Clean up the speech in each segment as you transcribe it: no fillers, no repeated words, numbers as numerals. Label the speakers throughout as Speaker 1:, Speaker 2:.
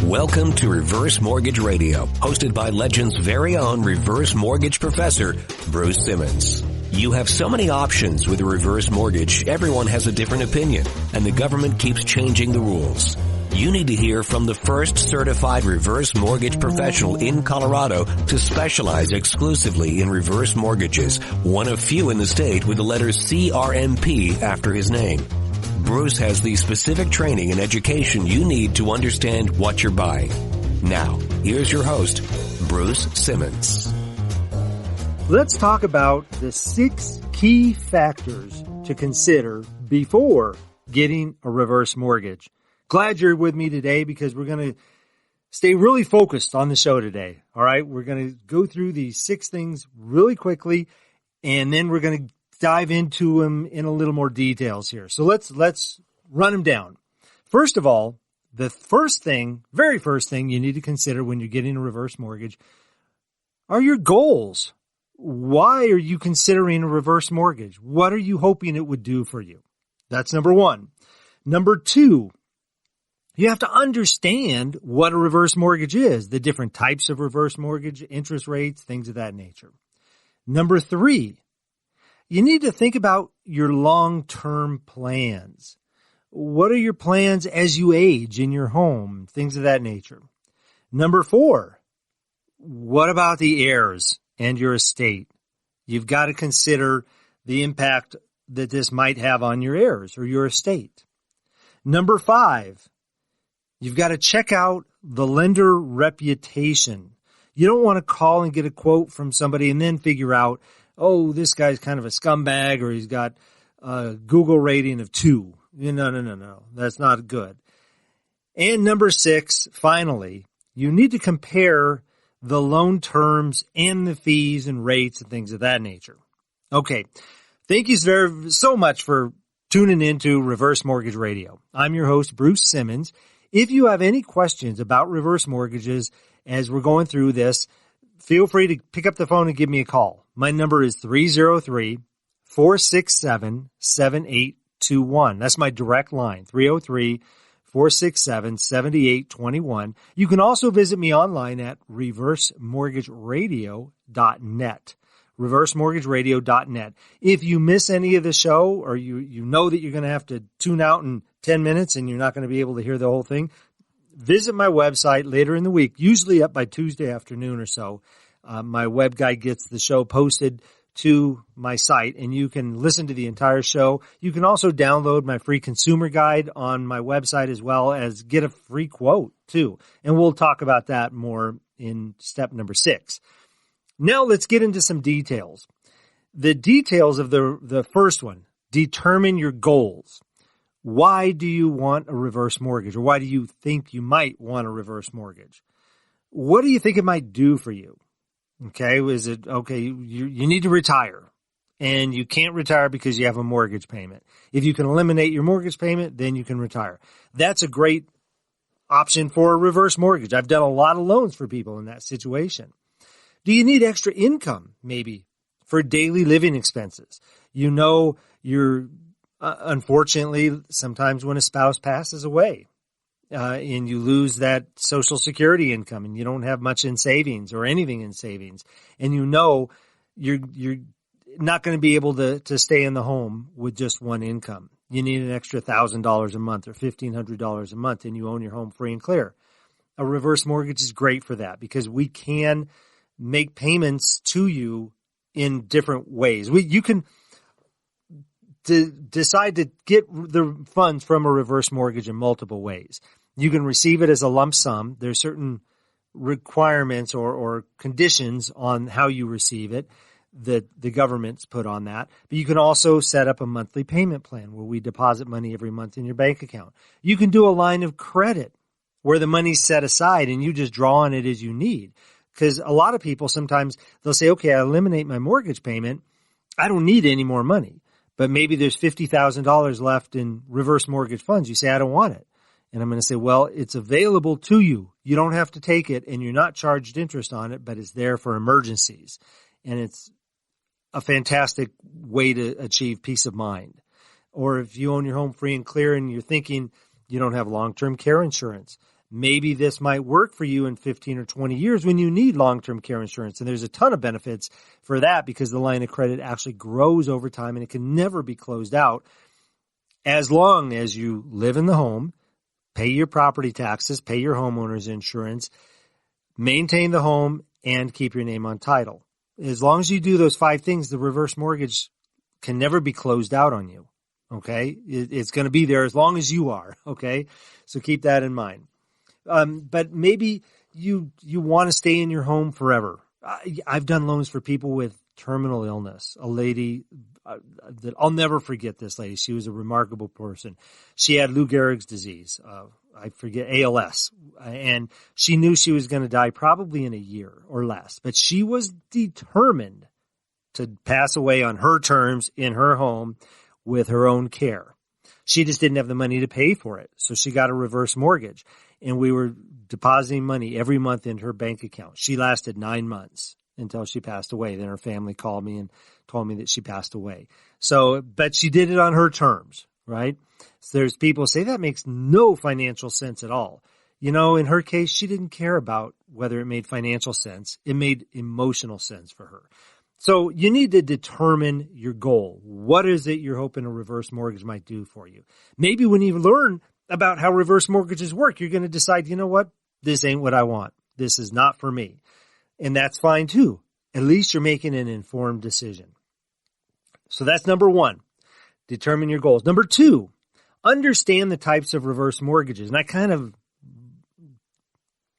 Speaker 1: Welcome to Reverse Mortgage Radio, hosted by Legend's very own reverse mortgage professor, Bruce Simmons. You have so many options with a reverse mortgage, everyone has a different opinion, and the government keeps changing the rules. You need to hear from the first certified reverse mortgage professional in Colorado to specialize exclusively in reverse mortgages, one of few in the state with the letters CRMP after his name. Bruce has the specific training and education you need to understand what you're buying. Now, here's your host, Bruce Simmons.
Speaker 2: Let's talk about the 6 key factors to consider before getting a reverse mortgage. Glad you're with me today because we're going to stay really focused on the show today. All right. We're going to go through these 6 things really quickly, and then we're going to dive into them in a little more details here. So let's run them down. First of all, the very first thing you need to consider when you're getting a reverse mortgage are your goals. Why are you considering a reverse mortgage? What are you hoping it would do for you? That's number 1. Number 2, you have to understand what a reverse mortgage is, the different types of reverse mortgage, interest rates, things of that nature. Number 3, you need to think about your long-term plans. What are your plans as you age in your home, things of that nature. Number 4, what about the heirs and your estate? You've got to consider the impact that this might have on your heirs or your estate. Number 5, you've got to check out the lender reputation. You don't want to call and get a quote from somebody and then figure out, oh, this guy's kind of a scumbag or he's got a Google rating of 2. No. That's not good. And number 6, finally, you need to compare the loan terms and the fees and rates and things of that nature. Okay. Thank you so much for tuning into Reverse Mortgage Radio. I'm your host, Bruce Simmons. If you have any questions about reverse mortgages as we're going through this, feel free to pick up the phone and give me a call. My number is 303-467-7821. That's my direct line, 303-467-7821. You can also visit me online at reversemortgageradio.net. reversemortgageradio.net. If you miss any of the show or you know that you're going to have to tune out in 10 minutes and you're not going to be able to hear the whole thing, visit my website later in the week, usually up by Tuesday afternoon or so. My web guy gets the show posted to my site, and you can listen to the entire show. You can also download my free consumer guide on my website as well as get a free quote too. And we'll talk about that more in step number 6. Now let's get into some details. The details of the first one, determine your goals. Why do you want a reverse mortgage, or why do you think you might want a reverse mortgage? What do you think it might do for you? Okay, is it, okay, you need to retire, and you can't retire because you have a mortgage payment. If you can eliminate your mortgage payment, then you can retire. That's a great option for a reverse mortgage. I've done a lot of loans for people in that situation. Do you need extra income, maybe, for daily living expenses? You know, unfortunately, sometimes when a spouse passes away, and you lose that Social Security income and you don't have much in savings or anything in savings, and you know you're not going to be able to stay in the home with just one income. You need an extra $1,000 a month or $1,500 a month, and you own your home free and clear. A reverse mortgage is great for that because we can make payments to you in different ways. You can decide to get the funds from a reverse mortgage in multiple ways. You can receive it as a lump sum. There's certain requirements or conditions on how you receive it that the government's put on that. But you can also set up a monthly payment plan where we deposit money every month in your bank account. You can do a line of credit where the money's set aside and you just draw on it as you need. Because a lot of people, sometimes they'll say, okay, I eliminate my mortgage payment. I don't need any more money. But maybe there's $50,000 left in reverse mortgage funds. You say, I don't want it. And I'm going to say, well, it's available to you. You don't have to take it, and you're not charged interest on it, but it's there for emergencies. And it's a fantastic way to achieve peace of mind. Or if you own your home free and clear and you're thinking you don't have long-term care insurance, maybe this might work for you in 15 or 20 years when you need long-term care insurance. And there's a ton of benefits for that because the line of credit actually grows over time and it can never be closed out as long as you live in the home, pay your property taxes, pay your homeowners insurance, maintain the home, and keep your name on title. As long as you do those 5 things, the reverse mortgage can never be closed out on you. Okay? It's going to be there as long as you are. Okay? So keep that in mind. But maybe you want to stay in your home forever. I've done loans for people with terminal illness. A lady that I'll never forget this lady. She was a remarkable person. She had Lou Gehrig's disease. I forget, ALS. And she knew she was going to die probably in a year or less. But she was determined to pass away on her terms in her home with her own care. She just didn't have the money to pay for it. So she got a reverse mortgage. And we were depositing money every month in her bank account. She lasted 9 months until she passed away. Then her family called me and told me that she passed away. So, but she did it on her terms, right? So there's people who say that makes no financial sense at all. You know, in her case, she didn't care about whether it made financial sense. It made emotional sense for her. So you need to determine your goal. What is it you're hoping a reverse mortgage might do for you? Maybe when you learn about how reverse mortgages work, you're going to decide, you know what? This ain't what I want. This is not for me. And that's fine too. At least you're making an informed decision. So that's number 1. Determine your goals. Number 2, understand the types of reverse mortgages. And I kind of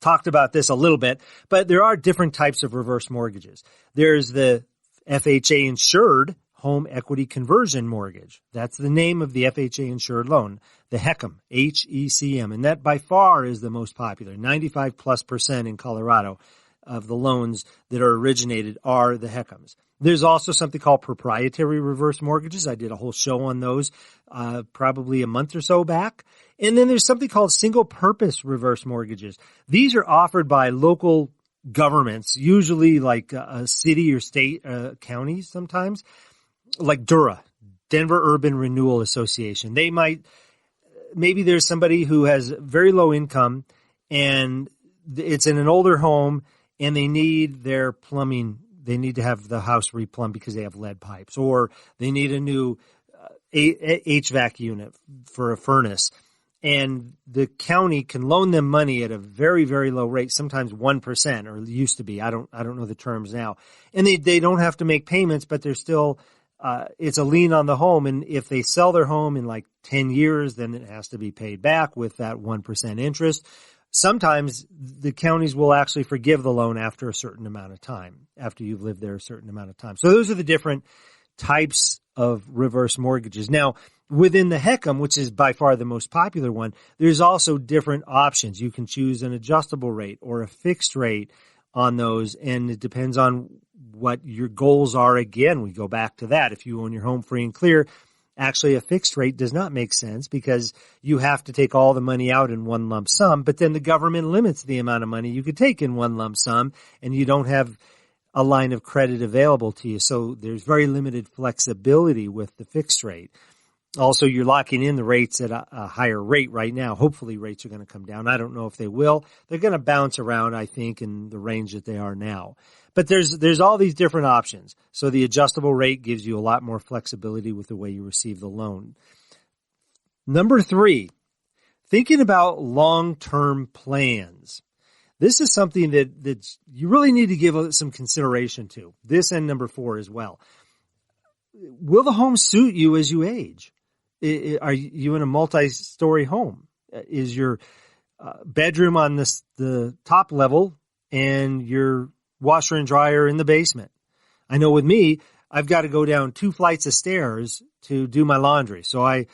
Speaker 2: talked about this a little bit, but there are different types of reverse mortgages. There's the FHA insured home equity conversion mortgage. That's the name of the FHA insured loan, the HECM, HECM. And that by far is the most popular. 95+% in Colorado of the loans that are originated are the HECMs. There's also something called proprietary reverse mortgages. I did a whole show on those probably a month or so back. And then there's something called single-purpose reverse mortgages. These are offered by local governments, usually like a city or state, counties sometimes, like DORA, Denver Urban Renewal Association. Maybe there's somebody who has very low income and it's in an older home and they need their plumbing. They need to have the house replumbed because they have lead pipes, or they need a new HVAC unit for a furnace. And the county can loan them money at a very, very low rate, sometimes 1%, or used to be. I don't know the terms now. And they don't have to make payments, but they're still, it's a lien on the home. And if they sell their home in like 10 years, then it has to be paid back with that 1% interest. Sometimes the counties will actually forgive the loan after a certain amount of time, after you've lived there a certain amount of time. So those are the different types of reverse mortgages. Now, within the HECM, which is by far the most popular one, there's also different options. You can choose an adjustable rate or a fixed rate on those, and it depends on what your goals are. Again, we go back to that. If you own your home free and clear, actually a fixed rate does not make sense because you have to take all the money out in one lump sum, but then the government limits the amount of money you could take in one lump sum, and you don't have a line of credit available to you. So there's very limited flexibility with the fixed rate. Also, you're locking in the rates at a higher rate right now. Hopefully rates are going to come down. I don't know if they will. They're going to bounce around, I think, in the range that they are now. But there's all these different options. So the adjustable rate gives you a lot more flexibility with the way you receive the loan. Number 3, thinking about long-term plans. This is something that you really need to give some consideration to. This and number 4 as well. Will the home suit you as you age? Are you in a multi-story home? Is your bedroom on the top level and your washer and dryer in the basement? I know with me, I've got to go down 2 flights of stairs to do my laundry. So I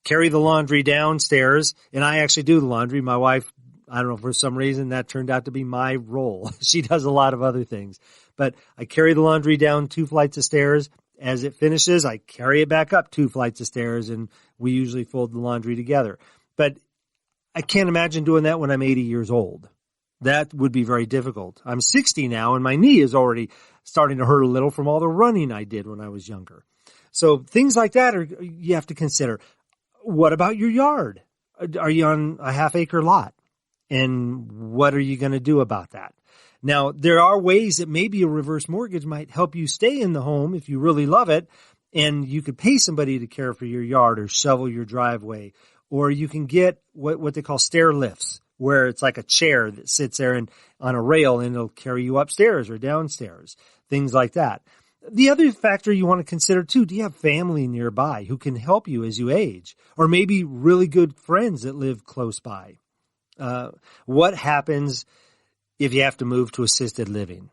Speaker 2: carry the laundry downstairs, and I actually do the laundry. My wife, I don't know, for some reason that turned out to be my role. She does a lot of other things. But I carry the laundry down 2 flights of stairs. As it finishes, I carry it back up 2 flights of stairs, and we usually fold the laundry together. But I can't imagine doing that when I'm 80 years old. That would be very difficult. I'm 60 now, and my knee is already starting to hurt a little from all the running I did when I was younger. So things like that you have to consider. What about your yard? are you on a half-acre lot? And what are you going to do about that? Now, there are ways that maybe a reverse mortgage might help you stay in the home if you really love it, and you could pay somebody to care for your yard or shovel your driveway, or you can get what they call stair lifts, where it's like a chair that sits there and on a rail and it'll carry you upstairs or downstairs, things like that. The other factor you want to consider too, do you have family nearby who can help you as you age, or maybe really good friends that live close by? What happens if you have to move to assisted living?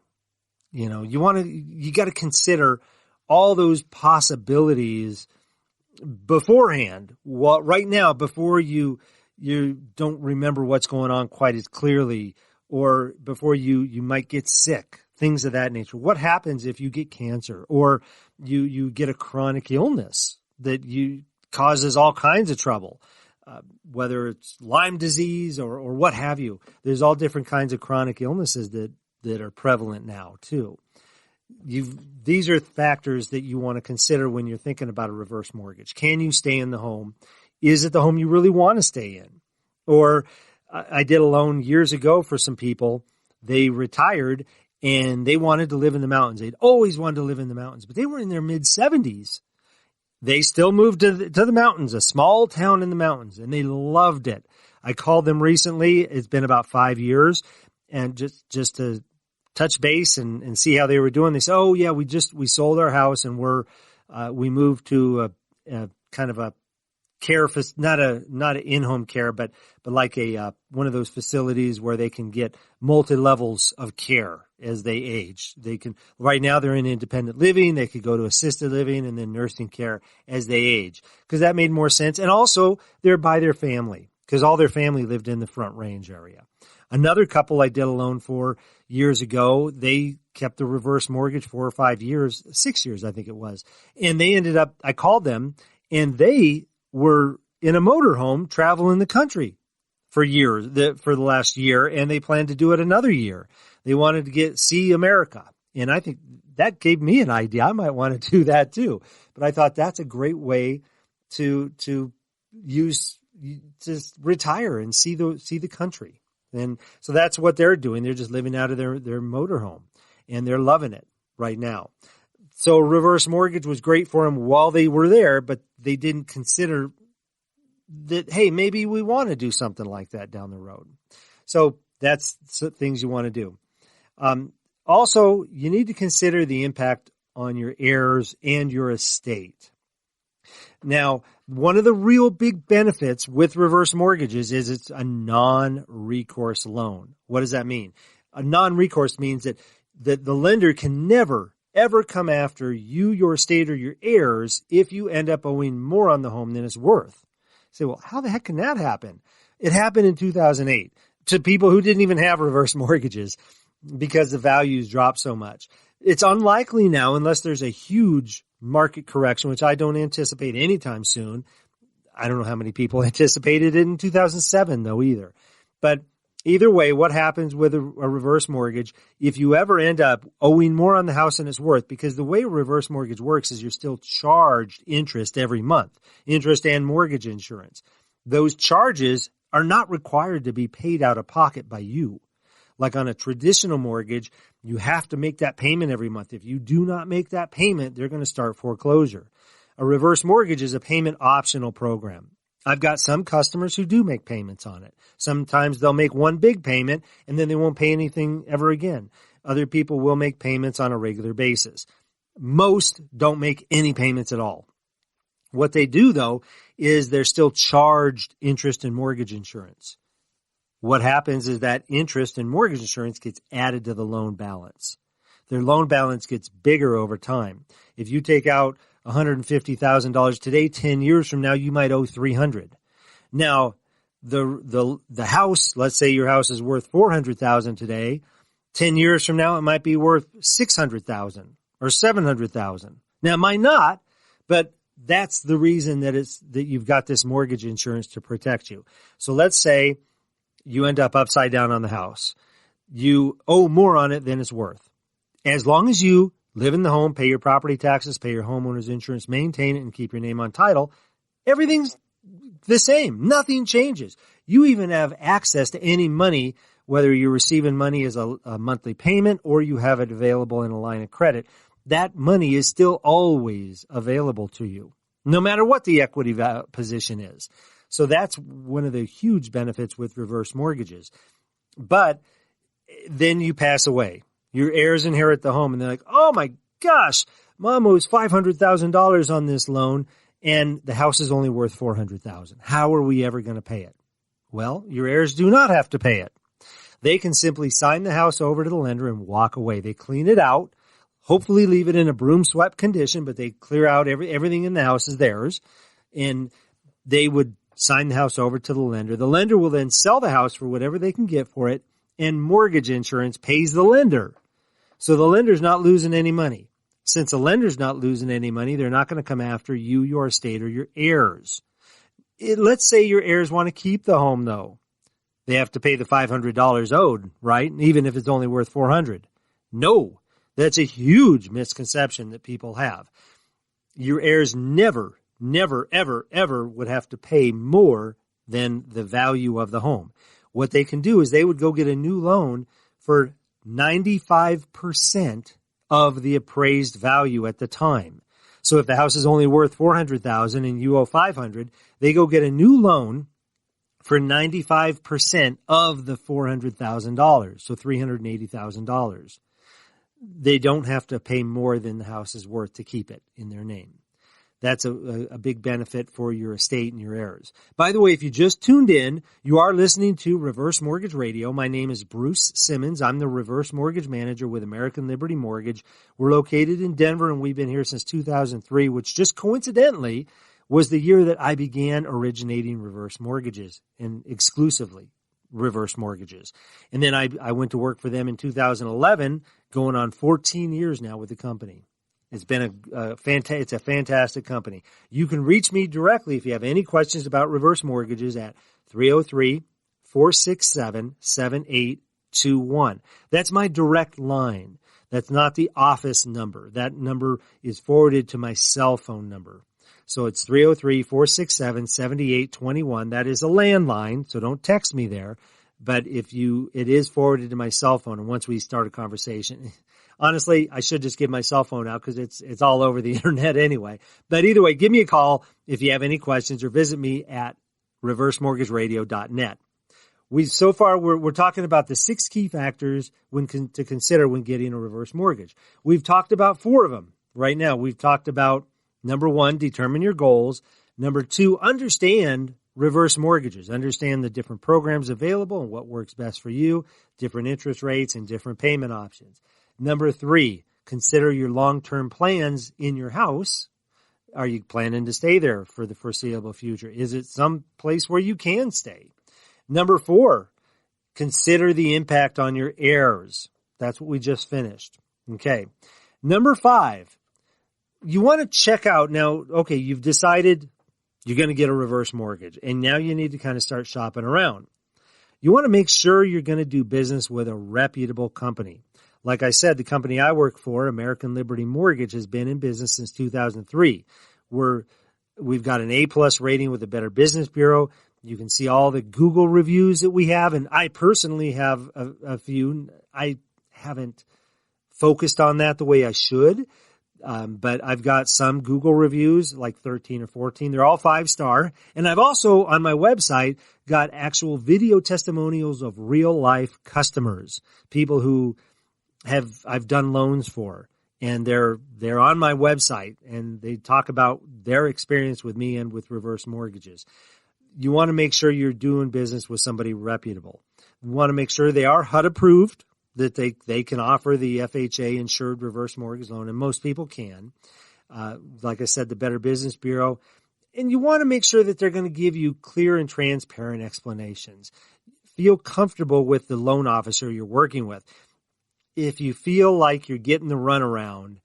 Speaker 2: You got to consider all those possibilities beforehand. Well, right now, before you don't remember what's going on quite as clearly, or before you might get sick, things of that nature. What happens if you get cancer, or you get a chronic illness that causes all kinds of trouble? Whether it's Lyme disease or what have you. There's all different kinds of chronic illnesses that are prevalent now too. These are factors that you want to consider when you're thinking about a reverse mortgage. Can you stay in the home? Is it the home you really want to stay in? Or I did a loan years ago for some people. They retired and they wanted to live in the mountains. They'd always wanted to live in the mountains, but they were in their mid-70s. They still moved to the mountains, a small town in the mountains, and they loved it. I called them recently. It's been about 5 years, and just to touch base and see how they were doing. They said, "Oh yeah, we sold our house and we moved to a kind of a care, not an in-home care, but like one of those facilities where they can get multi-levels of care as they age. Right now they're in independent living. They could go to assisted living and then nursing care as they age, because that made more sense. And also they're by their family, because all their family lived in the Front Range area. Another couple I did a loan for years ago, they kept the reverse mortgage 4 or 5 years, 6 years, I think it was. And they ended up, I called them and they were in a motorhome traveling the country for years, for the last year, and they planned to do it another year. They wanted to see America. And I think that gave me an idea. I might want to do that too. But I thought that's a great way to retire and see the country. And so that's what they're doing. They're just living out of their motorhome, and they're loving it right now. So reverse mortgage was great for them while they were there, but they didn't consider that, hey, maybe we want to do something like that down the road. So that's things you want to do. Also, you need to consider the impact on your heirs and your estate. Now, one of the real big benefits with reverse mortgages is it's a non-recourse loan. What does that mean? A non-recourse means that the lender can never, ever come after you, your estate, or your heirs if you end up owing more on the home than it's worth. You say, well, how the heck can that happen? It happened in 2008 to people who didn't even have reverse mortgages because the values dropped so much. It's unlikely now, unless there's a huge market correction, which I don't anticipate anytime soon. I don't know how many people anticipated it in 2007, though, either. But either way, what happens with a reverse mortgage, if you ever end up owing more on the house than it's worth, because the way a reverse mortgage works is you're still charged interest every month, interest and mortgage insurance. Those charges are not required to be paid out of pocket by you. Like on a traditional mortgage, you have to make that payment every month. If you do not make that payment, they're going to start foreclosure. A reverse mortgage is a payment optional program. I've got some customers who do make payments on it. Sometimes they'll make one big payment and then they won't pay anything ever again. Other people will make payments on a regular basis. Most don't make any payments at all. What they do, though, is they're still charged interest and mortgage insurance. What happens is that interest and mortgage insurance gets added to the loan balance. Their loan balance gets bigger over time. If you take out $150,000 today, 10 years from now, you might owe $300,000. Now, the house, let's say your house is worth $400,000 today. 10 years from now, it might be worth $600,000 or $700,000. Now, it might not, but that's the reason that you've got this mortgage insurance to protect you. So let's say you end up upside down on the house. You owe more on it than it's worth. As long as you live in the home, pay your property taxes, pay your homeowners insurance, maintain it, and keep your name on title, everything's the same. Nothing changes. You even have access to any money, whether you're receiving money as a monthly payment or you have it available in a line of credit. That money is still always available to you, no matter what the equity position is. So that's one of the huge benefits with reverse mortgages. But then you pass away. Your heirs inherit the home, and they're like, oh my gosh, Mom owes $500,000 on this loan, and the house is only worth $400,000. How are we ever going to pay it? Well, your heirs do not have to pay it. They can simply sign the house over to the lender and walk away. They clean it out, hopefully leave it in a broom swept condition, but they clear out everything in the house is theirs, and they would sign the house over to the lender. The lender will then sell the house for whatever they can get for it, and mortgage insurance pays the lender. So the lender's not losing any money. Since the lender's not losing any money, they're not going to come after you, your estate, or your heirs. Let's say your heirs want to keep the home, though. They have to pay the $500 owed, right? Even if it's only worth $400. No, that's a huge misconception that people have. Your heirs never, ever would have to pay more than the value of the home. What they can do is they would go get a new loan for 95% of the appraised value at the time. So if the house is only worth $400,000 and you owe $500,000, they go get a new loan for 95% of the $400,000, so $380,000. They don't have to pay more than the house is worth to keep it in their name. That's a big benefit for your estate and your heirs. By the way, if you just tuned in, you are listening to Reverse Mortgage Radio. My name is Bruce Simmons. I'm the Reverse Mortgage Manager with American Liberty Mortgage. We're located in Denver, and we've been here since 2003, which just coincidentally was the year that I began originating reverse mortgages and exclusively reverse mortgages. And then I went to work for them in 2011, going on 14 years now with the company. It's been it's a fantastic company. You can reach me directly if you have any questions about reverse mortgages at 303-467-7821. That's my direct line. That's not the office number. That number is forwarded to my cell phone number. So it's 303-467-7821. That is a landline, so don't text me there. But it is forwarded to my cell phone, and once we start a conversation, honestly, I should just give my cell phone out because it's all over the internet anyway. But either way, give me a call if you have any questions, or visit me at reversemortgageradio.net. So far we're talking about the 6 key factors to consider when getting a reverse mortgage. We've talked about 4 of them right now. We've talked about number 1, determine your goals. Number 2, understand reverse mortgages. Understand the different programs available and what works best for you, different interest rates and different payment options. Number 3, consider your long-term plans in your house. Are you planning to stay there for the foreseeable future? Is it some place where you can stay? Number 4, consider the impact on your heirs. That's what we just finished. Okay. Number 5, you want to check out now, okay, you've decided you're going to get a reverse mortgage, and now you need to kind of start shopping around. You want to make sure you're going to do business with a reputable company. Like I said, the company I work for, American Liberty Mortgage, has been in business since 2003. We've got an A+ rating with the Better Business Bureau. You can see all the Google reviews that we have, and I personally have a few. I haven't focused on that the way I should, but I've got some Google reviews, like 13 or 14. They're all 5-star. And I've also, on my website, got actual video testimonials of real-life customers, people who I've done loans for, and they're on my website, and they talk about their experience with me and with reverse mortgages. You want to make sure you're doing business with somebody reputable. You want to make sure they are HUD approved, that they can offer the FHA insured reverse mortgage loan, and most people can. Like I said, the Better Business Bureau. And you want to make sure that they're going to give you clear and transparent explanations. Feel comfortable with the loan officer you're working with. If you feel like you're getting the runaround,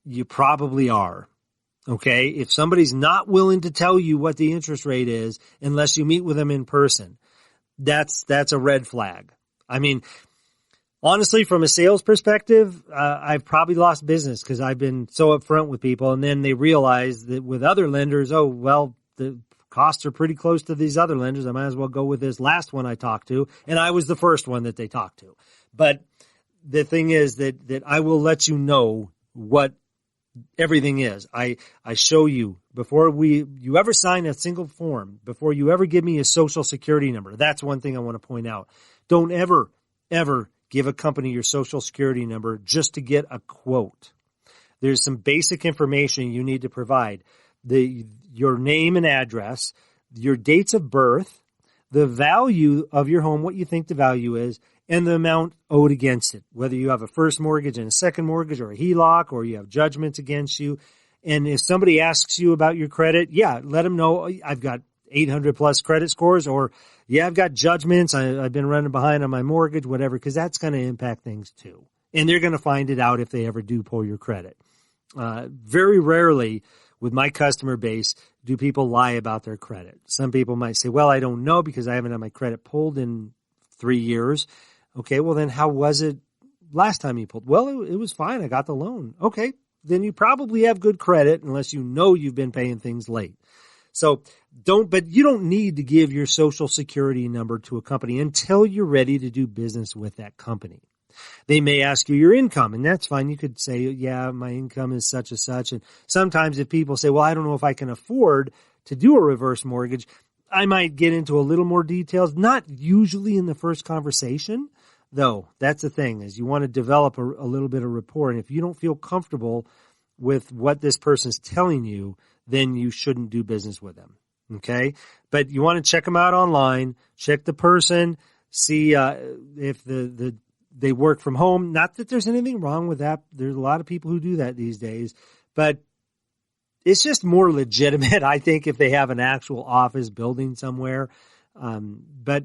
Speaker 2: you probably are. Okay? If somebody's not willing to tell you what the interest rate is unless you meet with them in person, that's a red flag. I mean, honestly, from a sales perspective, I've probably lost business because I've been so upfront with people, and then they realize that with other lenders, the costs are pretty close to these other lenders. I might as well go with this last one I talked to. And I was the first one that they talked to. But the thing is that I will let you know what everything is. I show you before you ever sign a single form, before you ever give me a social security number. That's one thing I want to point out. Don't ever give a company your social security number just to get a quote. There's some basic information you need to provide. Your name and address, your dates of birth, the value of your home, what you think the value is, and the amount owed against it, whether you have a first mortgage and a second mortgage or a HELOC or you have judgments against you. And if somebody asks you about your credit, let them know I've got 800 plus credit scores, or I've got judgments. I've been running behind on my mortgage, whatever, because that's going to impact things too. And they're going to find it out if they ever do pull your credit. Very rarely with my customer base do people lie about their credit. Some people might say, well, I don't know because I haven't had my credit pulled in 3 years. Okay, well then how was it last time you pulled? Well, it was fine. I got the loan. Okay, then you probably have good credit unless you know you've been paying things late. So but you don't need to give your social security number to a company until you're ready to do business with that company. They may ask you your income, and that's fine. You could say, my income is such and such. And sometimes if people say, well, I don't know if I can afford to do a reverse mortgage, I might get into a little more details, not usually in the first conversation, though. That's the thing, is you want to develop a little bit of rapport. And if you don't feel comfortable with what this person's telling you, then you shouldn't do business with them. Okay? But you want to check them out online, check the person, see if they work from home. Not that there's anything wrong with that. There's a lot of people who do that these days, but it's just more legitimate, I think, if they have an actual office building somewhere. But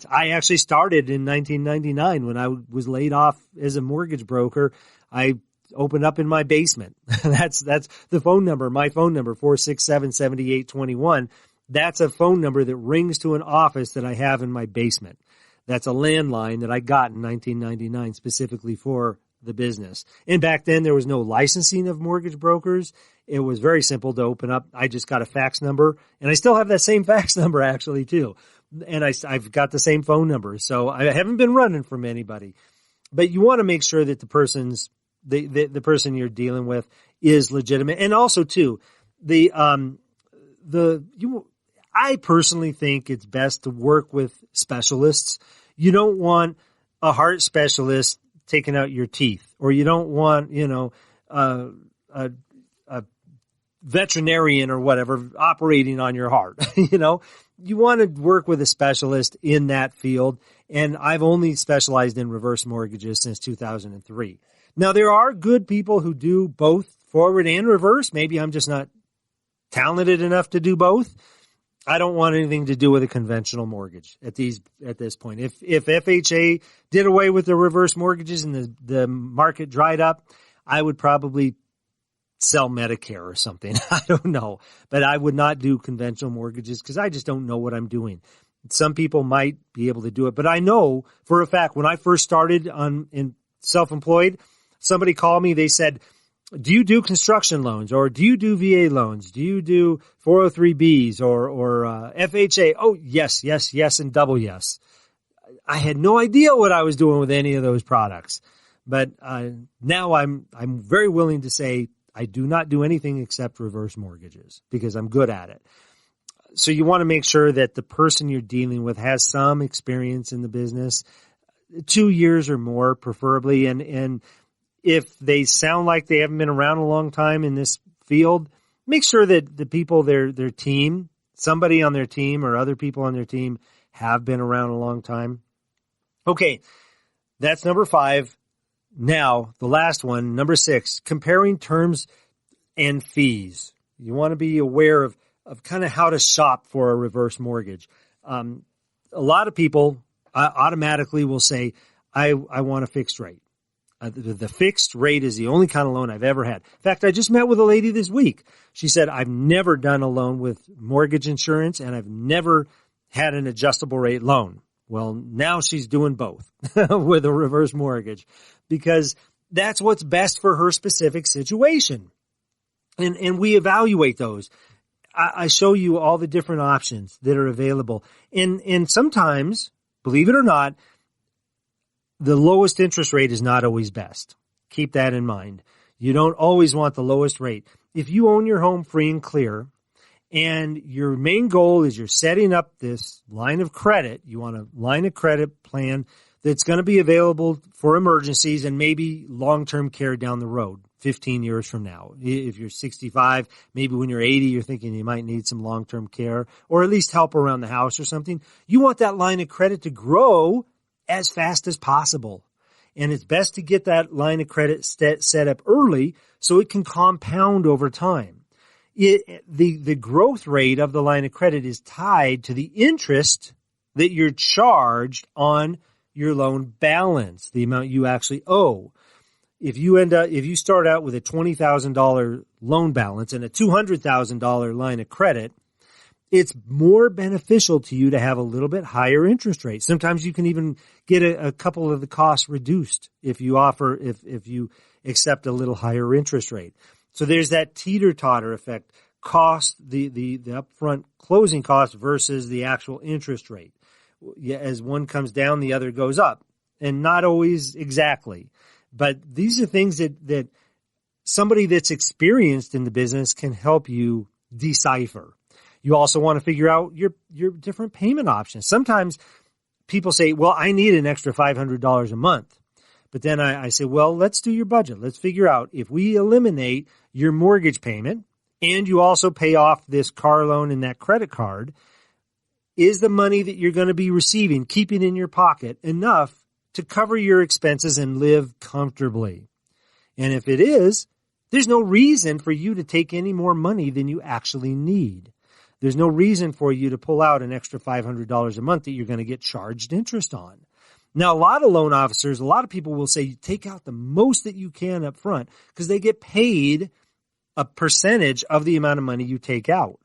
Speaker 2: I actually started in 1999 when I was laid off as a mortgage broker. I opened up in my basement. That's the phone number, my phone number, 467-7821. That's a phone number that rings to an office that I have in my basement. That's a landline that I got in 1999 specifically for the business. And back then there was no licensing of mortgage brokers. It was very simple to open up. I just got a fax number, and I still have that same fax number actually too. And I've got the same phone number. So I haven't been running from anybody. But you want to make sure that the person you're dealing with is legitimate. And also too, I personally think it's best to work with specialists. You don't want a heart specialist taking out your teeth, or you don't want, a veterinarian or whatever operating on your heart. You want to work with a specialist in that field. And I've only specialized in reverse mortgages since 2003. Now, there are good people who do both forward and reverse. Maybe I'm just not talented enough to do both. I don't want anything to do with a conventional mortgage at this point. If FHA did away with the reverse mortgages and the market dried up, I would probably sell Medicare or something. I don't know. But I would not do conventional mortgages because I just don't know what I'm doing. Some people might be able to do it. But I know for a fact when I first started in self-employed, somebody called me. They said, do you do construction loans, or do you do VA loans? Do you do 403Bs or FHA? Oh, yes, and double yes. I had no idea what I was doing with any of those products. But now I'm very willing to say I do not do anything except reverse mortgages because I'm good at it. So you want to make sure that the person you're dealing with has some experience in the business, 2 years or more preferably, and if they sound like they haven't been around a long time in this field, make sure that the people, their team, somebody on their team or other people on their team have been around a long time. Okay, that's number 5. Now, the last one, number 6, comparing terms and fees. You want to be aware of kind of how to shop for a reverse mortgage. A lot of people automatically will say, I want a fixed rate. The fixed rate is the only kind of loan I've ever had. In fact, I just met with a lady this week. She said, I've never done a loan with mortgage insurance, and I've never had an adjustable rate loan. Well, now she's doing both with a reverse mortgage because that's what's best for her specific situation. And we evaluate those. I show you all the different options that are available. And sometimes, believe it or not, the lowest interest rate is not always best. Keep that in mind. You don't always want the lowest rate. If you own your home free and clear, and your main goal is you're setting up this line of credit, you want a line of credit plan that's going to be available for emergencies and maybe long-term care down the road, 15 years from now. If you're 65, maybe when you're 80, you're thinking you might need some long-term care or at least help around the house or something. You want that line of credit to grow as fast as possible. And it's best to get that line of credit set up early so it can compound over time. The growth rate of the line of credit is tied to the interest that you're charged on your loan balance, the amount you actually owe. If you start out with a $20,000 loan balance and a $200,000 line of credit, it's more beneficial to you to have a little bit higher interest rate. Sometimes you can even get a couple of the costs reduced if you accept a little higher interest rate. So there's that teeter-totter effect, cost, the upfront closing cost versus the actual interest rate. As one comes down, the other goes up, and not always exactly. But these are things that somebody that's experienced in the business can help you decipher. You also want to figure out your different payment options. Sometimes people say, well, I need an extra $500 a month. But then I say, well, let's do your budget. Let's figure out if we eliminate your mortgage payment and you also pay off this car loan and that credit card, is the money that you're going to be receiving, keeping in your pocket, enough to cover your expenses and live comfortably? And if it is, there's no reason for you to take any more money than you actually need. There's no reason for you to pull out an extra $500 a month that you're going to get charged interest on. Now, a lot of loan officers, a lot of people will say, take out the most that you can up front because they get paid a percentage of the amount of money you take out.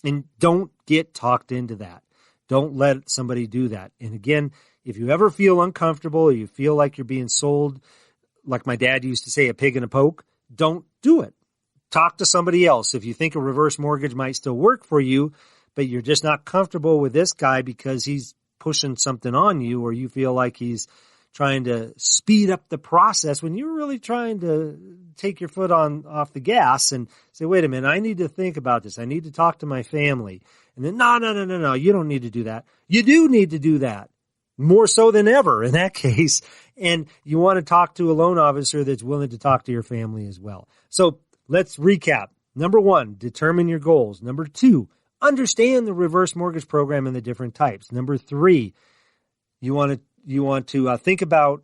Speaker 2: And don't get talked into that. Don't let somebody do that. And again, if you ever feel uncomfortable or you feel like you're being sold, like my dad used to say, a pig in a poke, don't do it. Talk to somebody else. If you think a reverse mortgage might still work for you, but you're just not comfortable with this guy because he's pushing something on you, or you feel like he's trying to speed up the process when you're really trying to take your foot off the gas and say, wait a minute, I need to think about this. I need to talk to my family. And then, no, you don't need to do that. You do need to do that, more so than ever in that case. And you want to talk to a loan officer that's willing to talk to your family as well. So let's recap. Number 1, determine your goals. Number 2, understand the reverse mortgage program and the different types. Number 3, you want to think about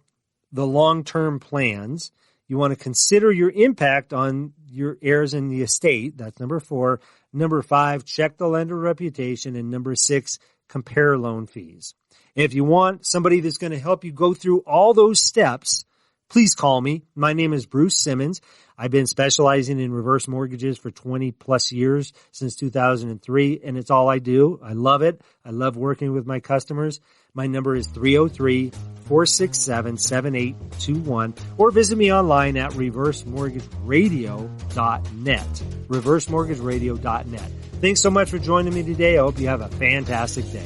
Speaker 2: the long-term plans. You want to consider your impact on your heirs in the estate. That's number 4. Number 5, check the lender reputation. And number 6, compare loan fees. If you want somebody that's going to help you go through all those steps, please call me. My name is Bruce Simmons. I've been specializing in reverse mortgages for 20 plus years, since 2003, and it's all I do. I love it. I love working with my customers. My number is 303-467-7821, or visit me online at reversemortgageradio.net. reversemortgageradio.net. Thanks so much for joining me today. I hope you have a fantastic day.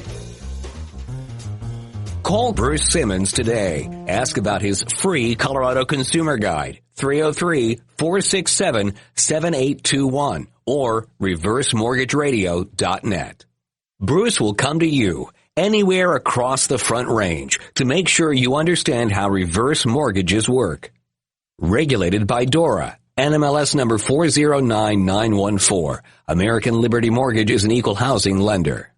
Speaker 1: Call Bruce Simmons today. Ask about his free Colorado Consumer Guide, 303-467-7821, or reversemortgageradio.net. Bruce will come to you anywhere across the Front Range to make sure you understand how reverse mortgages work. Regulated by DORA, NMLS number 409914. American Liberty Mortgage is an equal housing lender.